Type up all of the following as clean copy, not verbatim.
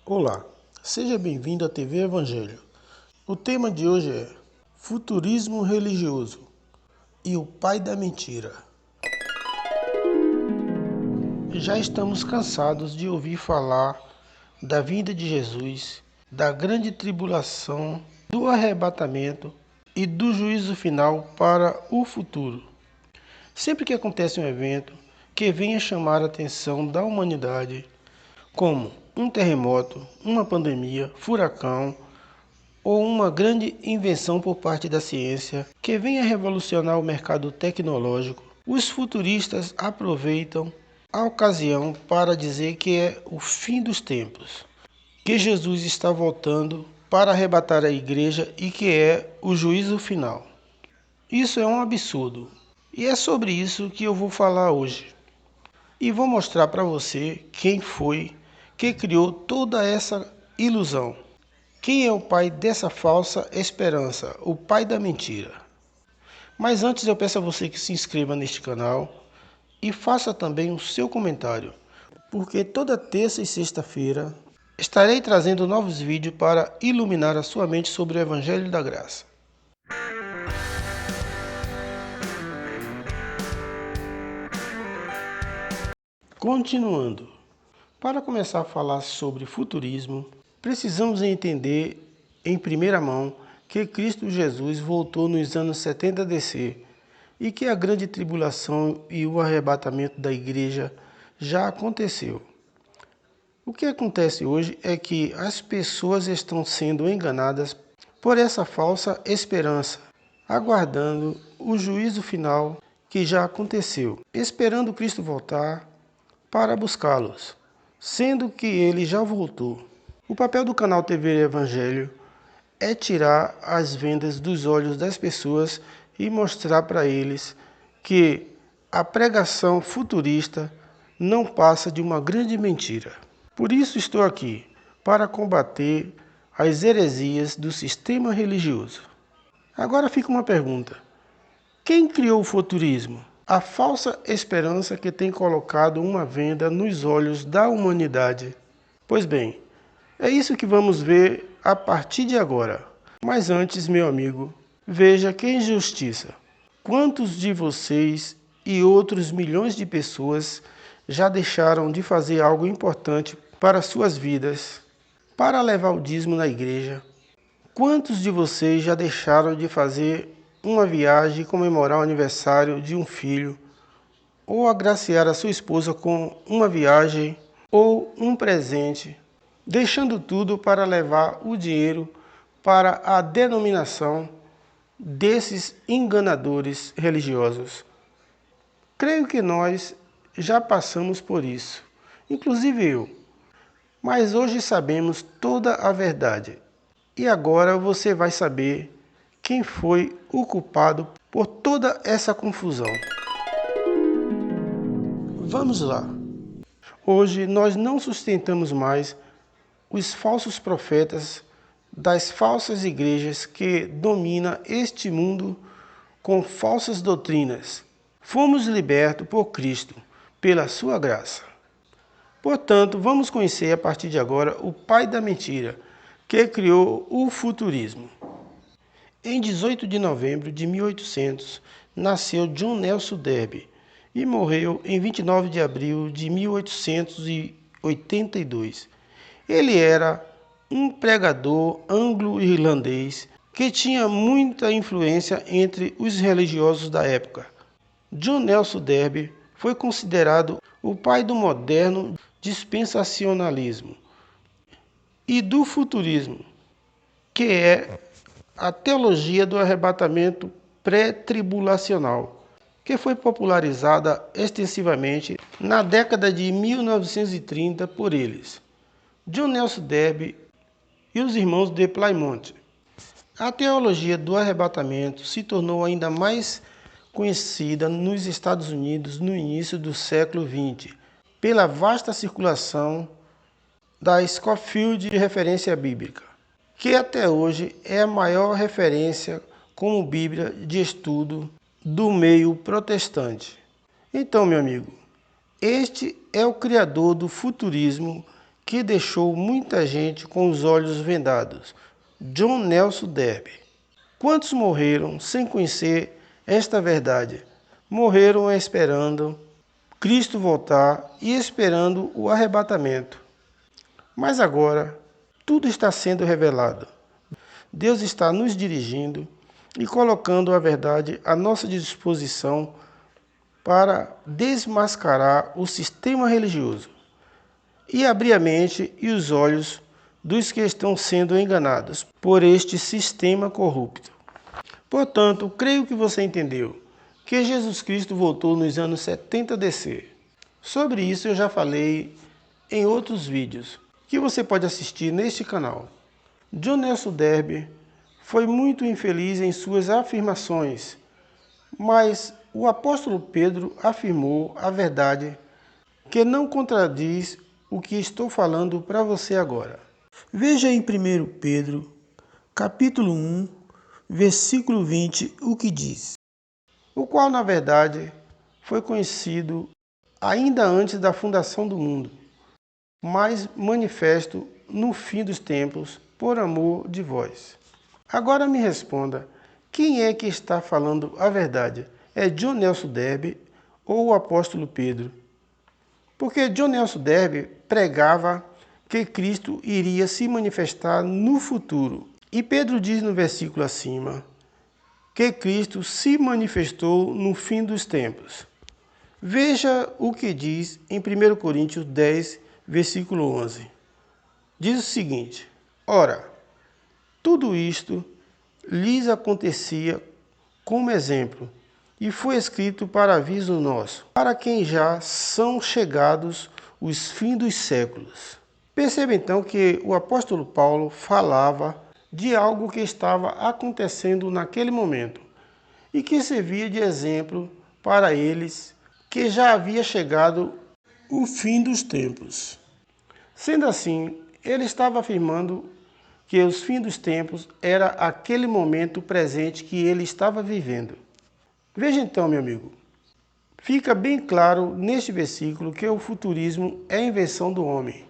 Olá, seja bem-vindo à TV Evangelho. O tema de hoje é Futurismo Religioso e o Pai da Mentira. Já estamos cansados de ouvir falar da vinda de Jesus, da grande tribulação, do arrebatamento e do juízo final para o futuro. Sempre que acontece um evento que venha chamar a atenção da humanidade, como um terremoto, uma pandemia, furacão ou uma grande invenção por parte da ciência que venha revolucionar o mercado tecnológico, os futuristas aproveitam a ocasião para dizer que é o fim dos tempos, que Jesus está voltando para arrebatar a igreja e que é o juízo final. Isso é um absurdo e é sobre isso que eu vou falar hoje. E vou mostrar para você quem foi que criou toda essa ilusão. Quem é o pai dessa falsa esperança, o pai da mentira? Mas antes eu peço a você que se inscreva neste canal e faça também o seu comentário, porque toda terça e sexta-feira estarei trazendo novos vídeos para iluminar a sua mente sobre o Evangelho da Graça. Continuando, para começar a falar sobre futurismo, precisamos entender em primeira mão que Cristo Jesus voltou nos anos 70 DC e que a grande tribulação e o arrebatamento da igreja já aconteceu. O que acontece hoje é que as pessoas estão sendo enganadas por essa falsa esperança, aguardando o juízo final que já aconteceu, esperando Cristo voltar para buscá-los, sendo que ele já voltou. O papel do canal TV Evangelho é tirar as vendas dos olhos das pessoas e mostrar para eles que a pregação futurista não passa de uma grande mentira. Por isso estou aqui, para combater as heresias do sistema religioso. Agora fica uma pergunta: quem criou o futurismo? A falsa esperança que tem colocado uma venda nos olhos da humanidade. Pois bem, é isso que vamos ver a partir de agora. Mas antes, meu amigo, veja que injustiça. Quantos de vocês e outros milhões de pessoas já deixaram de fazer algo importante para suas vidas, para levar o dízimo na igreja? Quantos de vocês já deixaram de fazer uma viagem e comemorar o aniversário de um filho, ou agraciar a sua esposa com uma viagem ou um presente, deixando tudo para levar o dinheiro para a denominação desses enganadores religiosos? Creio que nós já passamos por isso, inclusive eu. Mas hoje sabemos toda a verdade. E agora você vai saber quem foi o culpado por toda essa confusão. Vamos lá. Hoje nós não sustentamos mais os falsos profetas das falsas igrejas que dominam este mundo com falsas doutrinas. Fomos libertos por Cristo, pela sua graça. Portanto, vamos conhecer a partir de agora o pai da mentira, que criou o futurismo. Em 18 de novembro de 1800, nasceu John Nelson Darby e morreu em 29 de abril de 1882. Ele era um pregador anglo-irlandês que tinha muita influência entre os religiosos da época. John Nelson Darby foi considerado o pai do moderno dispensacionalismo e do futurismo, que é a teologia do arrebatamento pré-tribulacional, que foi popularizada extensivamente na década de 1930 por eles, John Nelson Darby e os irmãos de Plymouth. A teologia do arrebatamento se tornou ainda mais conhecida nos Estados Unidos no início do século XX, pela vasta circulação da Scofield de referência bíblica, que até hoje é a maior referência como Bíblia de estudo do meio protestante. Então, meu amigo, este é o criador do futurismo que deixou muita gente com os olhos vendados. John Nelson Darby. Quantos morreram sem conhecer esta verdade? Morreram esperando Cristo voltar e esperando o arrebatamento. Mas agora, tudo está sendo revelado. Deus está nos dirigindo e colocando a verdade à nossa disposição para desmascarar o sistema religioso e abrir a mente e os olhos dos que estão sendo enganados por este sistema corrupto. Portanto, creio que você entendeu que Jesus Cristo voltou nos anos 70 DC. Sobre isso eu já falei em outros vídeos que você pode assistir neste canal. John Nelson Darby foi muito infeliz em suas afirmações, mas o apóstolo Pedro afirmou a verdade que não contradiz o que estou falando para você agora. Veja em 1 Pedro, capítulo 1, versículo 20, o que diz: o qual, na verdade, foi conhecido ainda antes da fundação do mundo, mas manifesto no fim dos tempos, por amor de vós. Agora me responda, quem é que está falando a verdade? É John Nelson Darby ou o apóstolo Pedro? Porque John Nelson Darby pregava que Cristo iria se manifestar no futuro. E Pedro diz no versículo acima que Cristo se manifestou no fim dos tempos. Veja o que diz em 1 Coríntios 10, versículo 11. Diz o seguinte: ora, tudo isto lhes acontecia como exemplo, e foi escrito para aviso nosso, para quem já são chegados os fins dos séculos. Perceba então que o apóstolo Paulo falava de algo que estava acontecendo naquele momento e que servia de exemplo para eles que já havia chegado o fim dos tempos. Sendo assim, ele estava afirmando que os fins dos tempos era aquele momento presente que ele estava vivendo. Veja então, meu amigo, fica bem claro neste versículo que o futurismo é a invenção do homem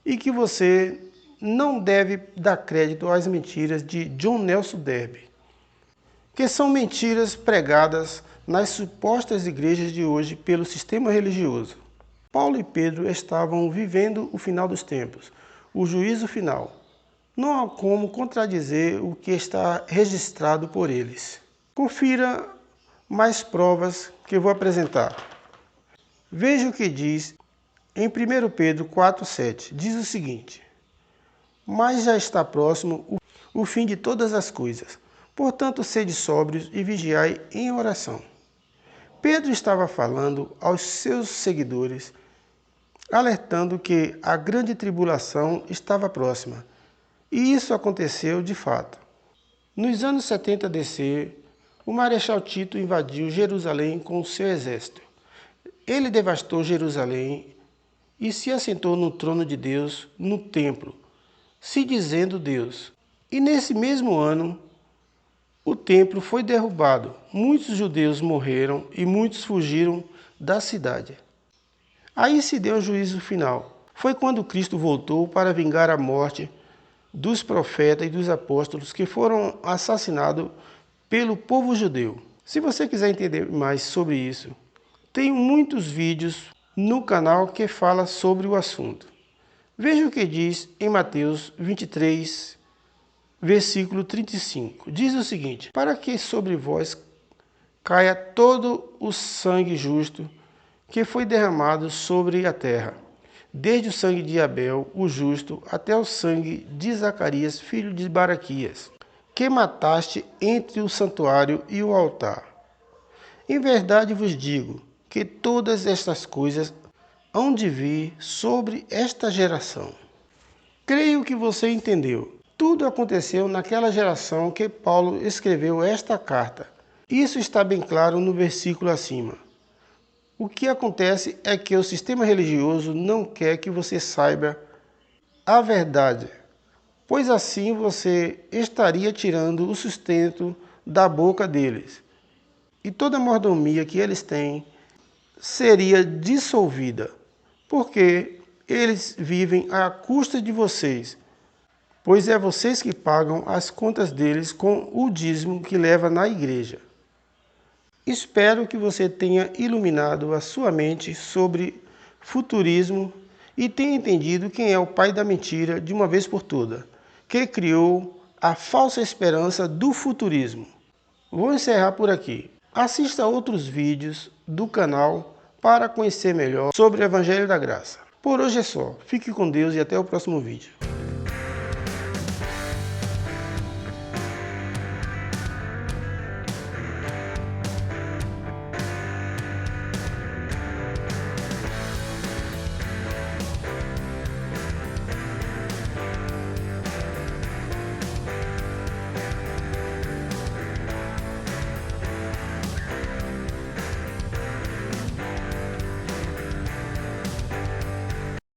e que você não deve dar crédito às mentiras de John Nelson Darby, que são mentiras pregadas nas supostas igrejas de hoje pelo sistema religioso. Paulo e Pedro estavam vivendo o final dos tempos, o juízo final. Não há como contradizer o que está registrado por eles. Confira mais provas que vou apresentar. Veja o que diz em 1 Pedro 4,7. Diz o seguinte: mas já está próximo o fim de todas as coisas. Portanto, sede sóbrios e vigiai em oração. Pedro estava falando aos seus seguidores, alertando que a grande tribulação estava próxima. E isso aconteceu de fato. Nos anos 70 DC, o Marechal Tito invadiu Jerusalém com o seu exército. Ele devastou Jerusalém e se assentou no trono de Deus no templo, se dizendo Deus. E nesse mesmo ano, o templo foi derrubado. Muitos judeus morreram e muitos fugiram da cidade. Aí se deu o juízo final. Foi quando Cristo voltou para vingar a morte dos profetas e dos apóstolos que foram assassinados pelo povo judeu. Se você quiser entender mais sobre isso, tem muitos vídeos no canal que fala sobre o assunto. Veja o que diz em Mateus 23, versículo 35. Diz o seguinte: para que sobre vós caia todo o sangue justo que foi derramado sobre a terra, desde o sangue de Abel, o justo, até o sangue de Zacarias, filho de Baraquias, que mataste entre o santuário e o altar. Em verdade vos digo que todas estas coisas hão de vir sobre esta geração. Creio que você entendeu. Tudo aconteceu naquela geração que Paulo escreveu esta carta. Isso está bem claro no versículo acima. O que acontece é que o sistema religioso não quer que você saiba a verdade, pois assim você estaria tirando o sustento da boca deles. E toda a mordomia que eles têm seria dissolvida, porque eles vivem à custa de vocês, pois é vocês que pagam as contas deles com o dízimo que leva na igreja. Espero que você tenha iluminado a sua mente sobre futurismo e tenha entendido quem é o pai da mentira de uma vez por todas, que criou a falsa esperança do futurismo. Vou encerrar por aqui. Assista a outros vídeos do canal para conhecer melhor sobre o Evangelho da Graça. Por hoje é só. Fique com Deus e até o próximo vídeo.